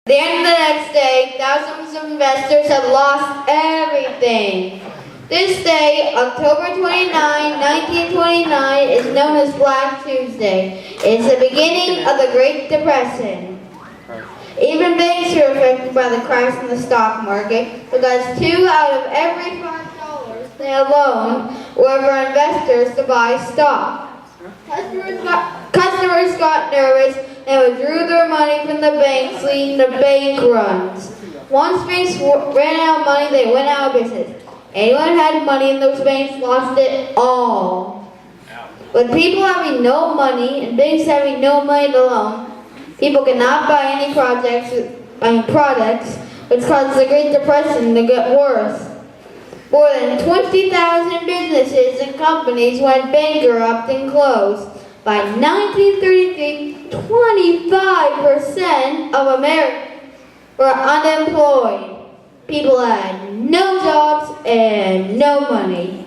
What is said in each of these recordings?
At the end of the next day, thousands of investors have lost everything. This day, October 29, 1929, is known as Black Tuesday. It's the beginning of the Great Depression. Even banks were affected by the crash in the stock market because 2 out of every $5 they had loaned were for investors to buy stock. Customers got nervous and withdrew their money from the banks, leading to bank runs. Once banks ran out of money, they went out of business. Anyone who had money in those banks lost it all. With people having no money and banks having no money to loan, people cannot buy any products, which caused the Great Depression to get worse. More than 20,000 businesses and companies went bankrupt and closed. By 1933, 25% of Americans were unemployed. People had no jobs and no money.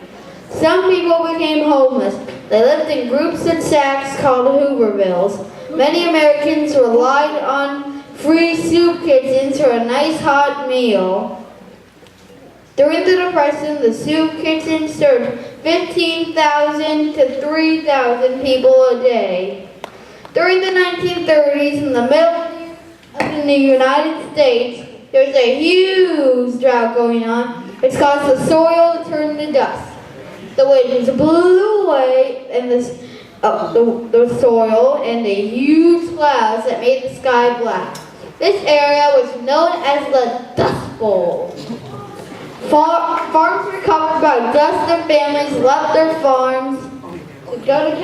Some people became homeless. They lived in groups and sacks called Hoovervilles. Many Americans relied on free soup kitchens for a nice hot meal. During the Depression, the soup kitchen served 15,000 to 3,000 people a day. During the 1930s, in the middle of the United States, there was a huge drought going on, which caused the soil to turn to dust. The winds blew away and the soil and the huge clouds that made the sky black. This area was known as the Dust Bowl. Farms were covered by dust and families left their farms to go to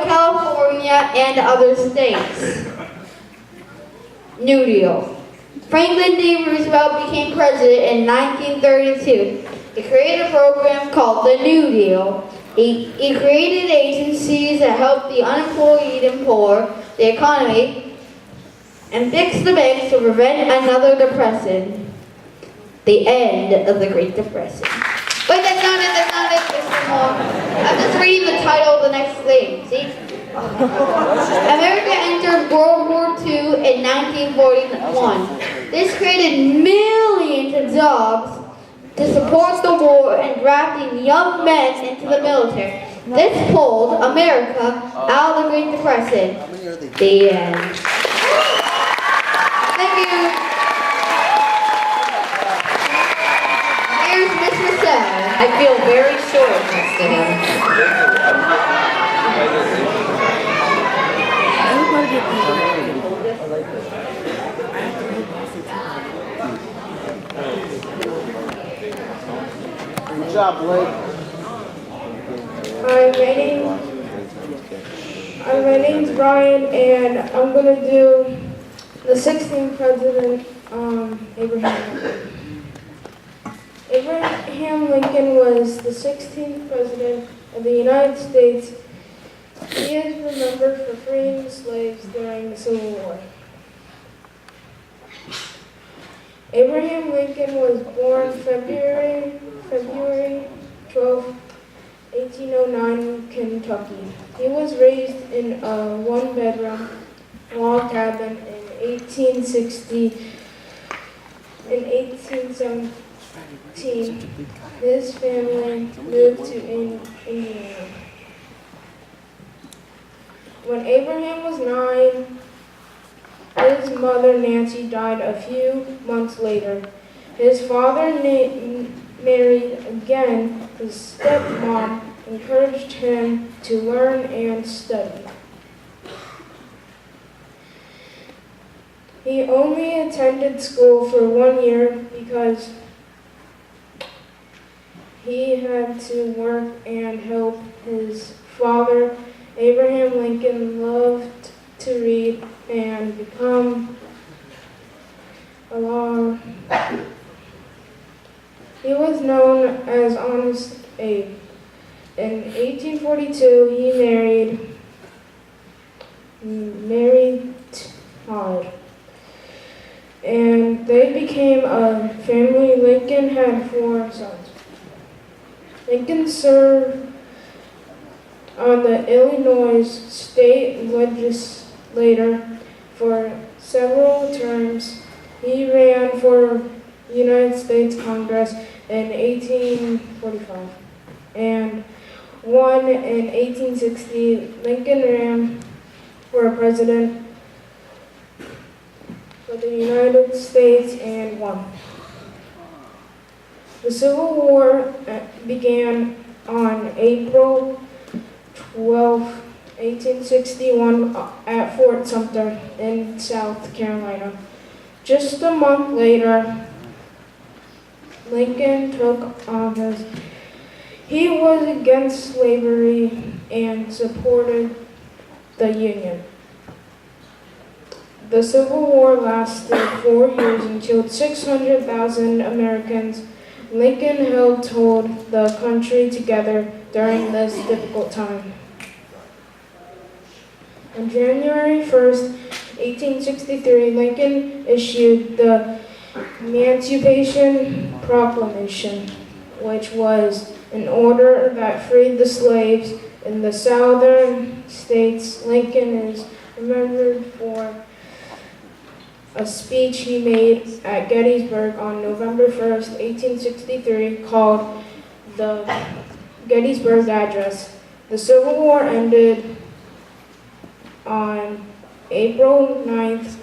California and other states. New Deal. Franklin D. Roosevelt became president in 1932. He created a program called the New Deal. He created agencies that helped the unemployed and poor, the economy, and fixed the banks to prevent another depression. The end of the Great Depression. Wait, that's not it, there's one more. I'm just reading the title of the next thing, see? America entered World War II in 1941. This created millions of jobs to support the war and drafting young men into the military. This pulled America out of the Great Depression. The end. Thank you. I feel very short next to him. Good job, Blake. My name's Brian, and I'm going to do the 16th President, Abraham Lincoln. Abraham Lincoln was the 16th President of the United States. He is remembered for freeing the slaves during the Civil War. Abraham Lincoln was born February 12, 1809 in Kentucky. He was raised in a one-bedroom log cabin in 1860. In 1870, his family moved to Indiana. When Abraham was 9, his mother Nancy died a few months later. His father married again. His stepmom encouraged him to learn and study. He only attended school for 1 year because he had to work and help his father. Abraham Lincoln loved to read and become a lawyer. He was known as Honest Abe. In 1842, he married Todd, and they became a family. Lincoln had 4 sons. Lincoln served on the Illinois state legislature for several terms. He ran for United States Congress in 1845 and won in 1860. Lincoln ran for president for the United States and won. The Civil War began on April 12, 1861 at Fort Sumter in South Carolina. Just a month later, Lincoln took office. He was against slavery and supported the Union. The Civil War lasted 4 years and killed 600,000 Americans. Lincoln helped hold the country together during this difficult time. On January 1st, 1863, Lincoln issued the Emancipation Proclamation, which was an order that freed the slaves in the southern states. Lincoln is remembered for a speech he made at Gettysburg on November 1st, 1863, called the Gettysburg Address. The Civil War ended on April 9th,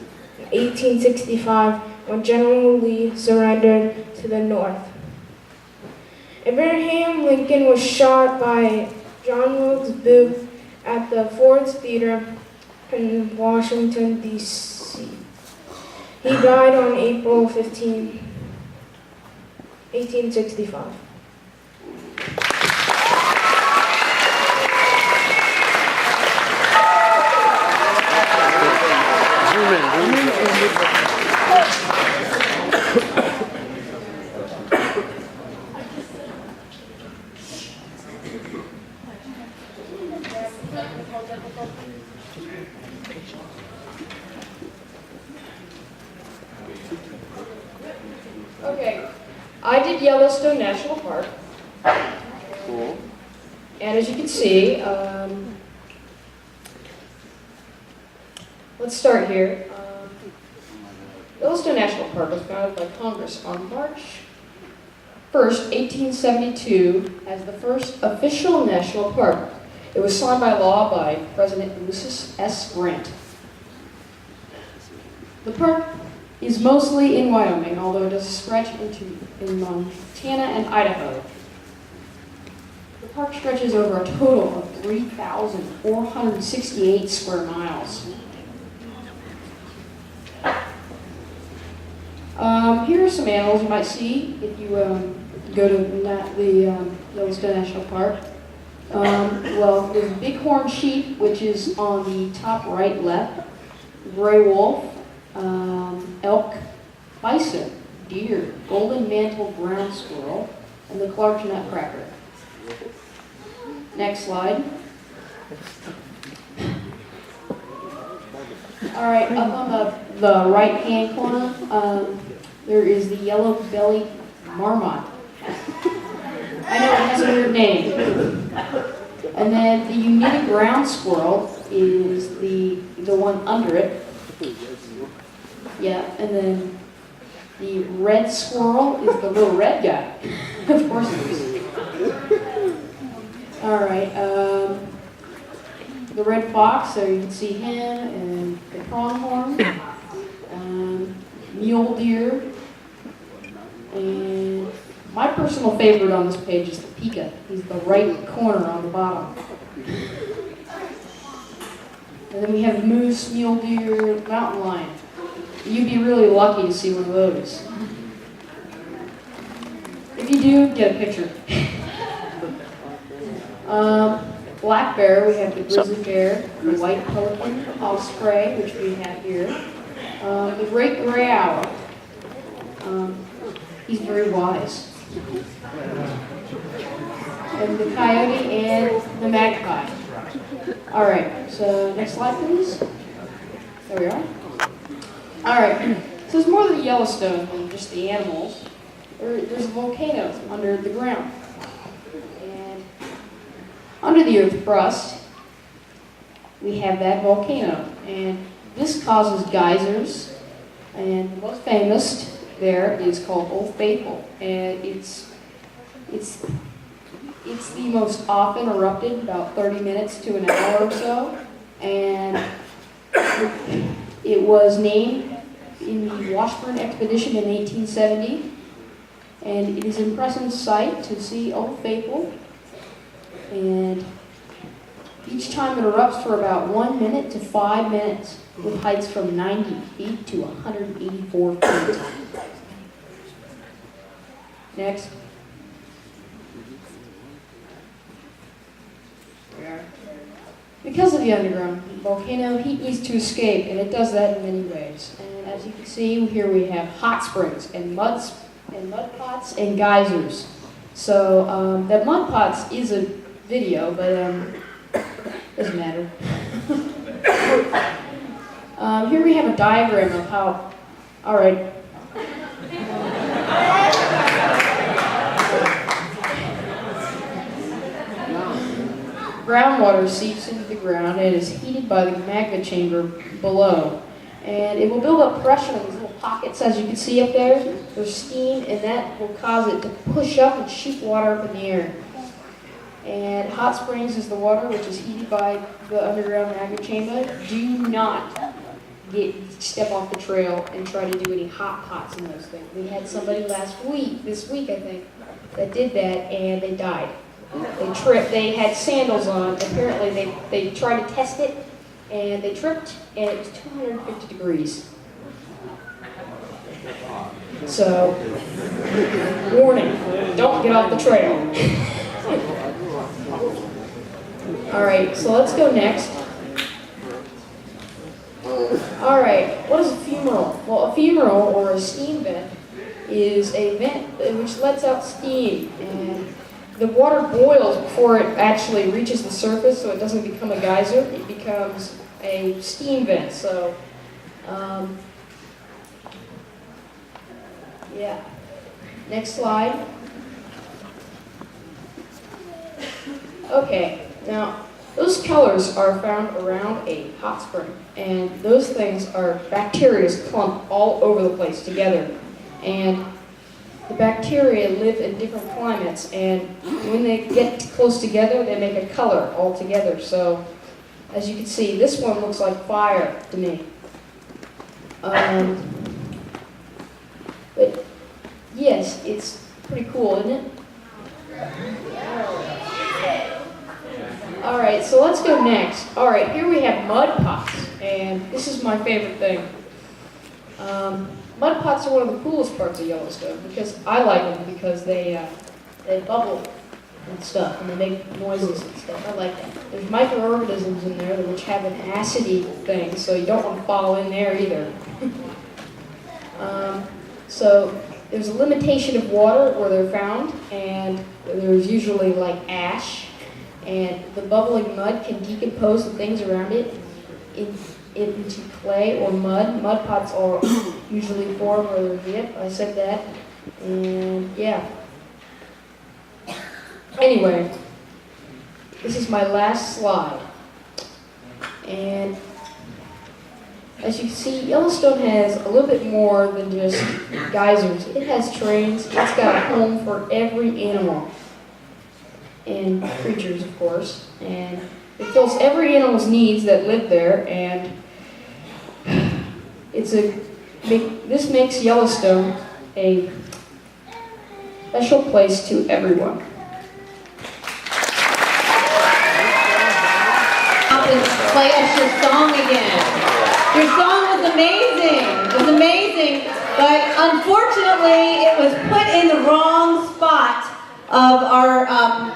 1865, when General Lee surrendered to the North. Abraham Lincoln was shot by John Wilkes Booth at the Ford's Theater in Washington, D.C. He died on April 15, 1865. Okay, I did Yellowstone National Park. Cool. And as you can see, let's start here. Yellowstone National Park was founded by Congress on March 1st, 1872 as the first official national park. It was signed by law by President Ulysses S. Grant. The park is mostly in Wyoming, although it does stretch in Montana and Idaho. The park stretches over a total of 3,468 square miles. Here are some animals you might see if you go to the Yellowstone National Park. Well, there's a bighorn sheep, which is on the top right left, gray wolf, elk, bison, deer, golden mantled ground squirrel, and the Clark's nutcracker. Next slide. All right, up on the right-hand corner, there is the yellow-bellied marmot. I know it has a weird name. And then the united ground squirrel is the one under it. Yeah, and then the red squirrel is the little red guy. Of course it is. All right, the red fox, so you can see him, and the pronghorn, mule deer, and my personal favorite on this page is the pika. He's the right corner on the bottom. And then we have moose, mule deer, mountain lion. You'd be really lucky to see one of those. If you do, get a picture. Black bear, we have the grizzly bear, the white pelican, osprey, which we have here, the great gray owl. He's very wise. And the coyote and the magpie. All right, so next slide, please. There we are. All right, so there's more than Yellowstone than just the animals. There's a volcano under the ground. And under the earth crust, we have that volcano. And this causes geysers And the most famous there is called Old Faithful, and it's the most often erupted, about 30 minutes to an hour or so, and it was named in the Washburn expedition in 1870, and it is an impressive sight to see Old Faithful, and each time it erupts for about 1 minute to 5 minutes, with heights from 90 feet to 184 feet. Next. Because of the underground volcano, heat needs to escape, and it does that in many ways. And as you can see, here we have hot springs and mud pots and geysers. So that mud pots is a video, but doesn't matter. Here we have a diagram of how. All right. Groundwater seeps into the ground and is heated by the magma chamber below. And it will build up pressure in these little pockets, as you can see up there. There's steam, and that will cause it to push up and shoot water up in the air. And hot springs is the water which is heated by the underground magma chamber. Do not step off the trail and try to do any hot pots in those things. We had somebody this week I think, that did that, and they died. They tripped, they had sandals on, apparently they tried to test it, and they tripped, and it was 250 degrees. So, warning, don't get off the trail. Alright, so let's go next. Alright, what is a fumarole? Well, a fumarole, or a steam vent, is a vent which lets out steam, and the water boils before it actually reaches the surface, so it doesn't become a geyser, it becomes a steam vent. So, yeah. Next slide. Okay, now those colors are found around a hot spring, and those things are bacteria clumped all over the place together. And the bacteria live in different climates, and when they get close together, they make a color all together. So, as you can see, this one looks like fire to me. But yes, it's pretty cool, isn't it? Alright, so let's go next. Alright, here we have mud pots, and this is my favorite thing. Mud pots are one of the coolest parts of Yellowstone, because I like them because they bubble and stuff, and they make noises and stuff. I like that. There's microorganisms in there which have an acidy thing, so you don't want to fall in there either. So there's a limitation of water where they're found, and there's usually like ash, and the bubbling mud can decompose the things around it into clay or mud. Mud pots are usually formed where there's yep, I said that. And yeah. Anyway, this is my last slide. And as you can see, Yellowstone has a little bit more than just geysers. It has trains. It's got a home for every animal and creatures, of course. And it fills every animal's needs that live there, and this makes Yellowstone a special place to everyone. Play us your song again. Your song was amazing. It was amazing, but unfortunately, it was put in the wrong spot of our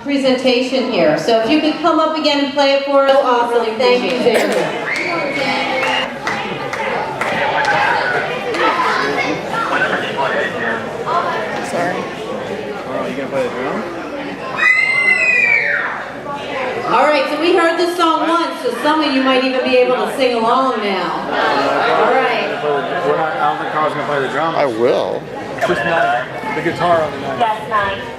presentation here. So if you could come up again and play it for us, awesome. Thank you very much. Sorry. Oh, you gonna play the drum? All right, so we heard this song once, so some of you might even be able to sing along now. All right. I don't think Carl's gonna play the drum. I will. It's just not the guitar on the night. That's nice.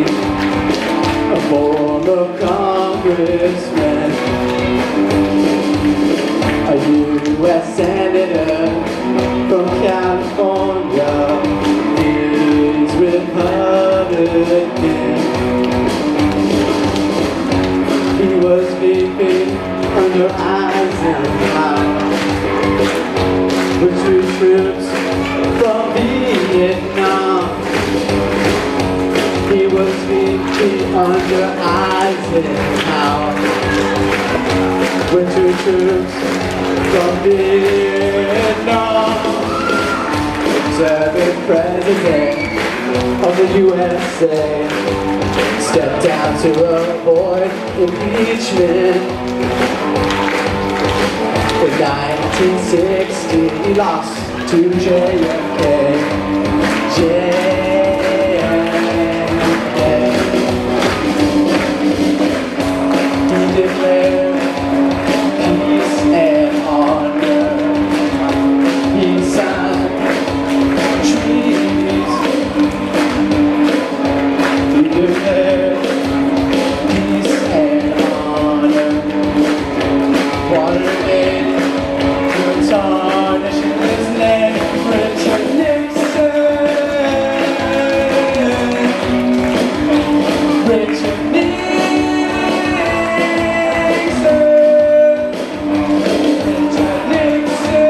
a former congressman, a U.S. senator from California. He's Republican. He was sleeping under Eisenhower with 2 troops from Vietnam. He was sleeping under Eisenhower with 2 troops from Vietnam. 7th president of the USA stepped down to avoid impeachment. In 1960, he lost to JFK. He declared peace and honor. He signed treaties. He declared peace and honor. Watergate could tarnish his name. Richard Nixon. Richard Nixon. Richard Nixon. Richard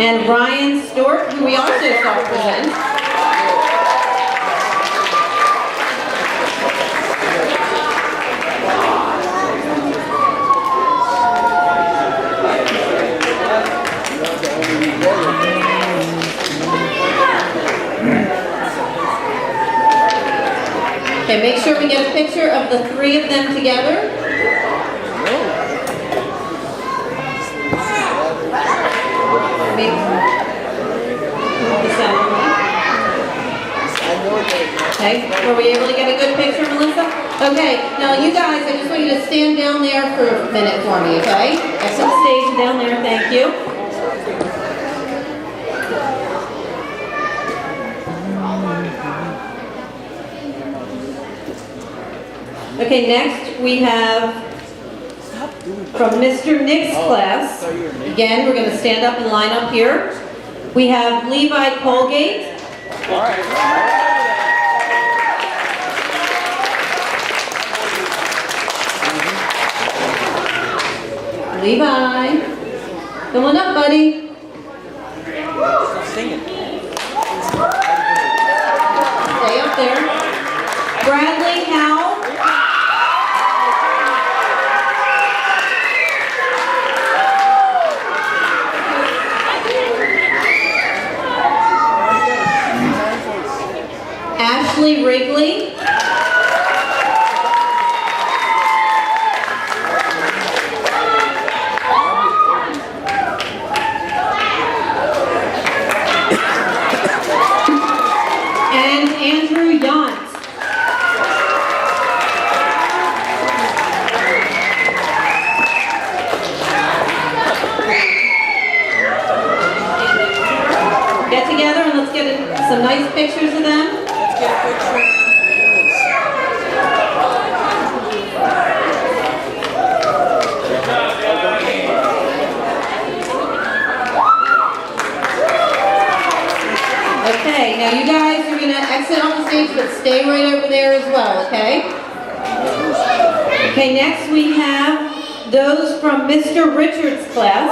And Ryan Stewart, who we also saw present. Okay, make sure we get a picture of the 3 of them together. Okay, were we able to get a good picture, Melissa? Okay, now you guys, I just want you to stand down there for a minute for me, okay? Exit the stage down there, thank you. Okay, next we have from Mr. Nick's class. Again, we're going to stand up and line up here. We have Levi Colgate. Levi, come on up, buddy. Stay up there. Bradley Howell. Ashley Wrigley. And Andrew Yant. Get together and let's get some nice pictures of them. Let's get a picture. Okay, now you guys are going to exit on the stage, but stay right over there as well, okay? Okay, next we have those from Mr. Richards' class.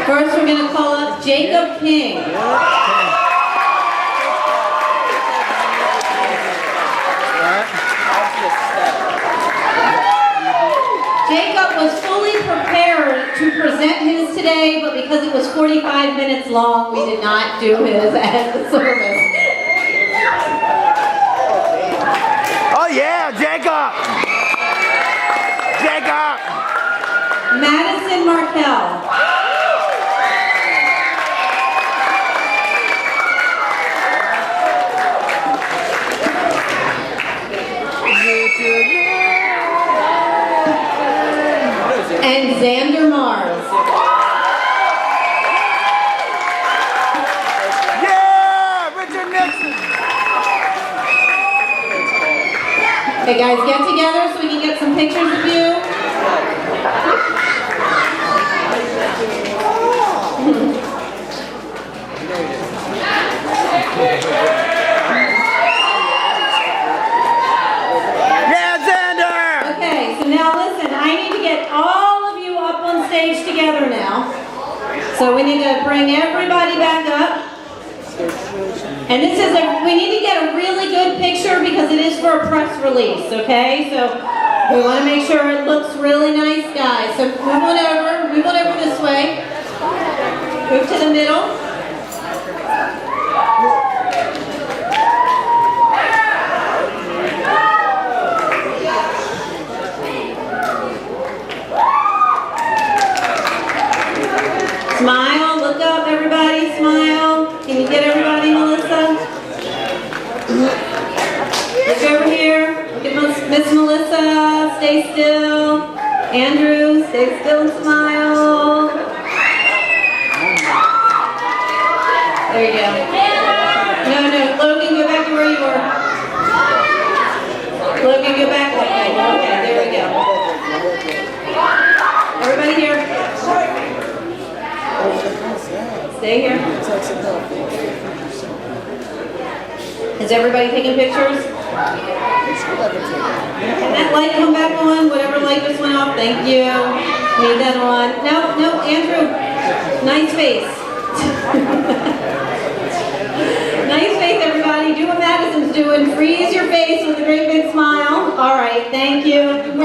First, we're going to call up Jacob King. Jacob was fully prepared to present his today, but because it was 45 minutes long, we did not do his at the service. Oh yeah, Jacob! Jacob! Madison Markell. And Xander Mars. Yeah! Richard Nixon! Okay guys, get together so we can get some pictures of you. Yeah, Xander! Okay, so now listen, I need to get all of you up on stage together now. So we need to bring everybody back up. And this is we need to get a really good picture because it is for a press release, okay? So we want to make sure it looks really nice, guys. So move on over this way. Move to the middle. Smile, look up, everybody, smile. Can you get everybody, Melissa? Look over here. Look at Miss Melissa. Stay still. Andrew, stay still and smile. There you go. No, Logan, go back to where you were. Logan, go back that way. Okay, there we go. Everybody here. Stay here. Is everybody taking pictures? Can that light come back on? Whatever light just went off, thank you. Need that on. No, Andrew. Nice face. Nice face, everybody. Do what Madison's doing. Freeze your face with a great big smile. All right, thank you.